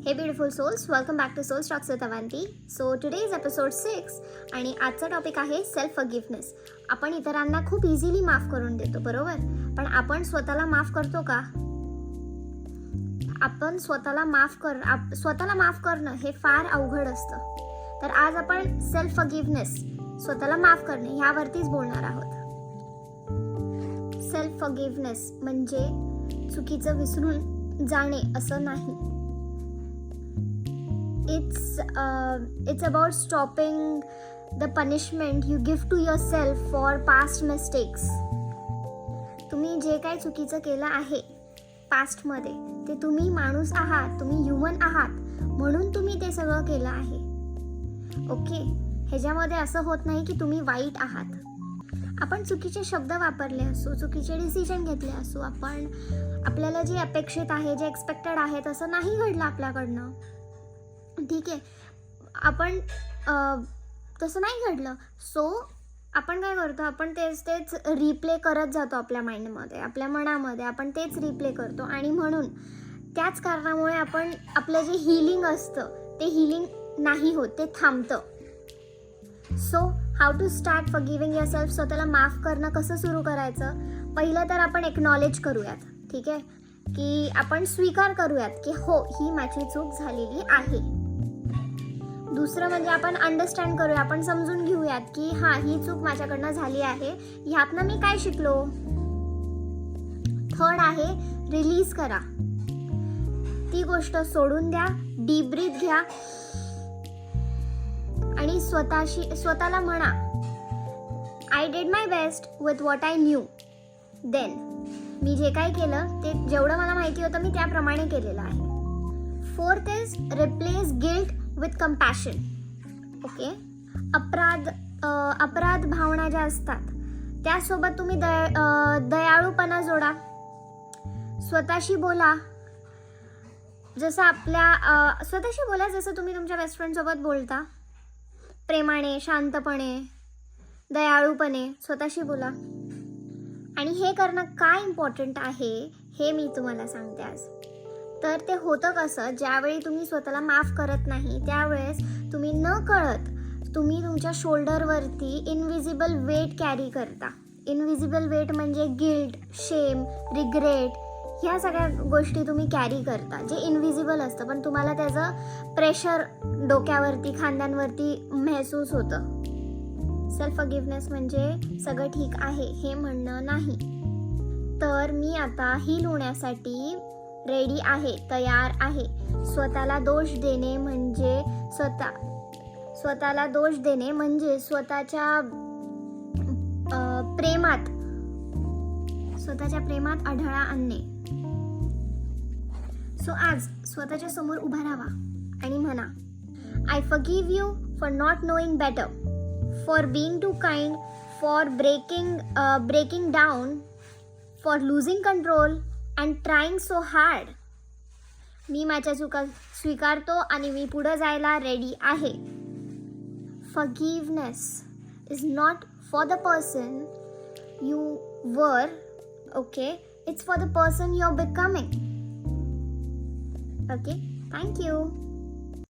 Hey beautiful souls, welcome back to Soul Talks with Avanti. So today is episode 6 आणि आजचा topic आहे self फॉरगिव्हनेस. आपण इतरांना खूप इझिली माफ करून देतो, बरोबर? पण आपण स्वतःला माफ करतो का? आपण स्वतःला माफ करणं हे फार अवघड असतं. तर आज आपण सेल्फ फॉरगिव्हनेस, स्वतःला माफ करणे ह्यावरतीच बोलणार आहोत. सेल्फ फॉरगिव्हनेस म्हणजे चुकीचं विसरून जाणे असं नाही. It's about stopping the punishment you give to yourself for past mistakes. तुम्ही जे काही चुकीचं केलं आहे पास्टमध्ये, ते तुम्ही माणूस आहात, तुम्ही ह्युमन आहात म्हणून तुम्ही ते सगळं केलं आहे. ओके, ह्याच्यामध्ये असं होत नाही की तुम्ही वाईट आहात. आपण चुकीचे शब्द वापरले असो, चुकीचे डिसिजन घेतले असो, आपण आपल्याला जे अपेक्षित आहे, जे एक्सपेक्टेड आहे तसं नाही घडलं आपल्याकडनं, ठीक आहे, आपण तसं नाही घडलं. सो आपण काय करतो, आपण तेच रिप्ले करत जातो आपल्या माइंडमध्ये, आपल्या मनामध्ये आपण तेच रिप्ले करतो. आणि म्हणून त्याच कारणामुळे आपण आपलं जे हिलिंग असतं ते हिलिंग नाही होत, ते थांबतं. So how to start forgiving yourself. स्वतःला माफ करणं कसं सुरू करायचं? पहिलं तर आपण एक्नॉलेज करूयात, ठीक आहे, की आपण स्वीकार करूयात की हो, ही माझी चूक झालेली आहे. दुसरं म्हणजे आपण अंडरस्टँड करूया, आपण समजून घेऊयात की हां, ही चूक माझ्याकडनं झाली आहे, ह्यातनं मी काय शिकलो. थर्ड आहे रिलीज करा, ती गोष्ट सोडून द्या, डीप ब्रीथ घ्या आणि स्वतःला म्हणा, I did my best with what I knew then. मी जे काय केलं ते जेवढं मला माहिती होतं मी त्याप्रमाणे केलेलं आहे. Fourth is replace guilt with compassion. Okay, अपराध भावना ज्या असतात त्यासोबत तुम्ही दयाळूपणा जोडा. स्वतःशी बोला, स्वतःशी बोला जसं तुम्ही तुमच्या बेस्ट फ्रेंड सोबत बोलता, प्रेमाने, शांतपणे, दयाळूपणे स्वतःशी बोला. आणि हे करणं काय इम्पॉर्टंट आहे हे मी तुम्हाला सांगते आज. तर ते होतं कसं, ज्यावेळी तुम्ही स्वतःला माफ करत नाही त्यावेळेस तुम्ही न कळत तुम्ही तुमच्या शोल्डरवरती इनविजिबल वेट कॅरी करता. इनविजिबल वेट म्हणजे गिल्ट, शेम, रिग्रेट, ह्या सगळ्या गोष्टी तुम्ही कॅरी करता, जे इनविजिबल असतं पण तुम्हाला त्याचं प्रेशर डोक्यावरती, खांद्यांवरती महसूस होतं. सेल्फ फॉरगिव्हनेस म्हणजे सगळं ठीक आहे हे म्हणणं नाही. तर मी आता हील होण्यासाठी रेडी आहे, तयार आहे. स्वतःला दोष देणे म्हणजे स्वतःच्या प्रेमात अढळा आणणे. सो आज स्वतःच्या समोर उभा राहा आणि म्हणा, I forgive you for not knowing better, for being too kind, for breaking down, for losing control and trying so hard. मी माझ्या चुका स्वीकारतो आणि मी पुढे जायला रेडी आहे. Forgiveness is not for the person you were, okay, it's for the person you are becoming. Okay, thank you.